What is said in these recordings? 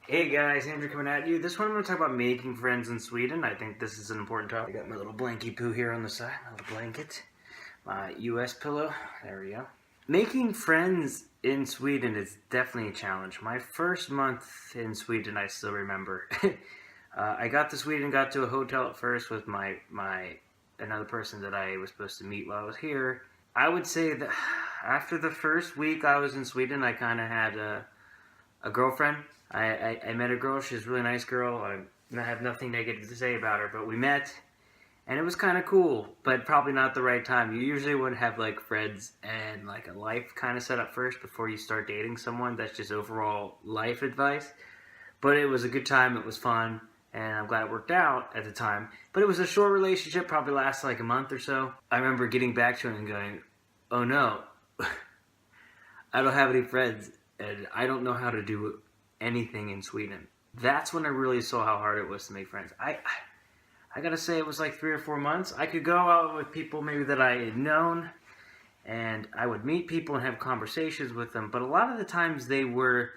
Hey guys, Andrew coming at you. This one I'm going to talk about making friends in Sweden. I think this is an important topic. I got my little blankie poo here on the side, my little blanket, my US pillow. There we go. Making friends in Sweden is definitely a challenge. My first month in Sweden, I still remember. I got to Sweden, got to a hotel at first with my another person that I was supposed to meet while I was here. I would say that after the first week I was in Sweden, I kind of had a girlfriend. I met a girl. She's a really nice girl. I have nothing negative to say about her, but we met, and it was kind of cool, but probably not the right time. You usually would have like friends and like a life kind of set up first before you start dating someone. That's just overall life advice. But it was a good time. It was fun, and I'm glad it worked out at the time. But it was a short relationship, probably lasted like a month or so. I remember getting back to it and going, "Oh no, I don't have any friends, and I don't know how to do anything in Sweden." That's when I really saw how hard it was to make friends. I gotta say it was like 3 or 4 months. I could go out with people maybe that I had known, and I would meet people and have conversations with them. But a lot of the times they were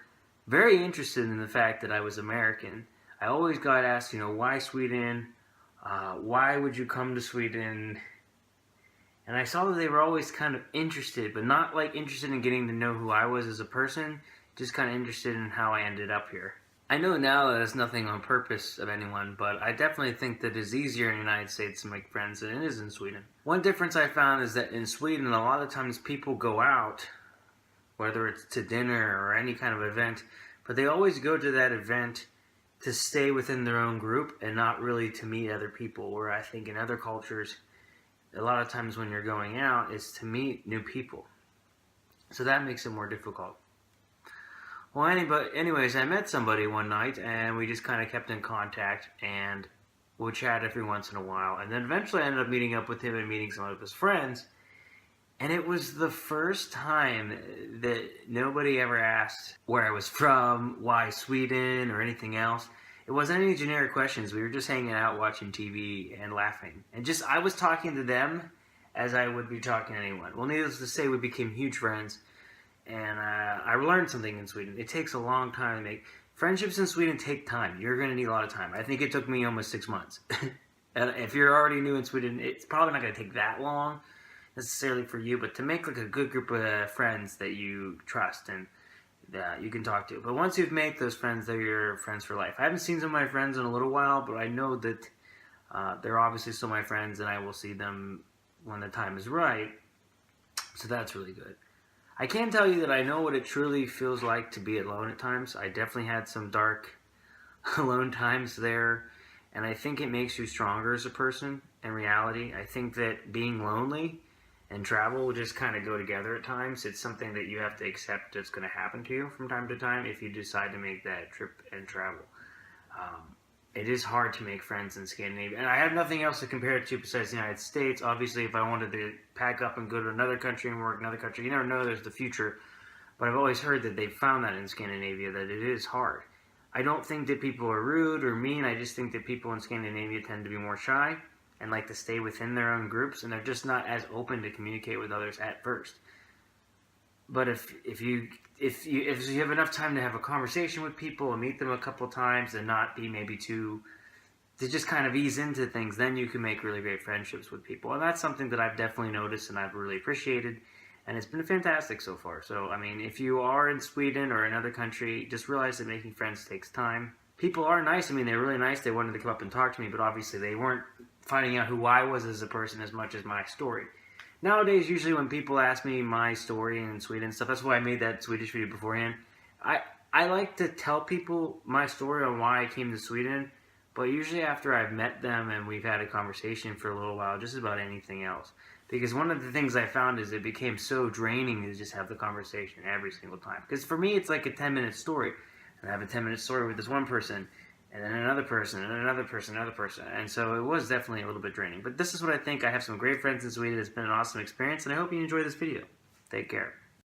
very interested in the fact that I was American. I always got asked, why Sweden? Why would you come to Sweden? And I saw that they were always kind of interested, but not like interested in getting to know who I was as a person, just kind of interested in how I ended up here. I know now that it's nothing on purpose of anyone, but I definitely think that it's easier in the United States to make friends than it is in Sweden. One difference I found is that in Sweden, a lot of times people go out, whether it's to dinner or any kind of event, but they always go to that event to stay within their own group and not really to meet other people, where I think in other cultures, a lot of times when you're going out is to meet new people. So that makes it more difficult. Well, anyways, I met somebody one night, and we just kind of kept in contact, and would chat every once in a while. And then eventually I ended up meeting up with him and meeting some of his friends. And it was the first time that nobody ever asked where I was from, why Sweden, or anything else. It wasn't any generic questions. We were just hanging out, watching TV, and laughing. And just, I was talking to them as I would be talking to anyone. Well, needless to say, we became huge friends. And I learned something in Sweden. It takes a long time to make friendships in Sweden. Take time. You're going to need a lot of time. I think it took me almost 6 months. And if you're already new in Sweden, it's probably not going to take that long necessarily for you. But to make like a good group of friends that you trust and that you can talk to. But once you've made those friends, they're your friends for life. I haven't seen some of my friends in a little while, but I know that they're obviously still my friends, and I will see them when the time is right. So that's really good. I can tell you that I know what it truly feels like to be alone at times. I definitely had some dark, alone times there, and I think it makes you stronger as a person in reality. I think that being lonely and travel will just kind of go together at times. It's something that you have to accept that's going to happen to you from time to time if you decide to make that trip and travel. It is hard to make friends in Scandinavia. And I have nothing else to compare it to besides the United States. Obviously, if I wanted to pack up and go to another country and work in another country, you never know, there's the future. But I've always heard that they've found that in Scandinavia, that it is hard. I don't think that people are rude or mean. I just think that people in Scandinavia tend to be more shy and like to stay within their own groups, and they're just not as open to communicate with others at first. But if you have enough time to have a conversation with people and meet them a couple times and not be maybe too to just kind of ease into things, then you can make really great friendships with people. And that's something that I've definitely noticed and I've really appreciated. And it's been fantastic so far. So, I mean, if you are in Sweden or another country, just realize that making friends takes time. People are nice. I mean, they're really nice. They wanted to come up and talk to me, but obviously they weren't finding out who I was as a person as much as my story. Nowadays, usually when people ask me my story in Sweden and stuff, that's why I made that Swedish video beforehand. I like to tell people my story on why I came to Sweden, but usually after I've met them and we've had a conversation for a little while, just about anything else. Because one of the things I found is it became so draining to just have the conversation every single time. Because for me, it's like a 10-minute story. And I have a 10-minute story with this one person, and then another person, and another person, another person. And so it was definitely a little bit draining. But this is what I think. I have some great friends in Sweden. It's been an awesome experience, and I hope you enjoy this video. Take care.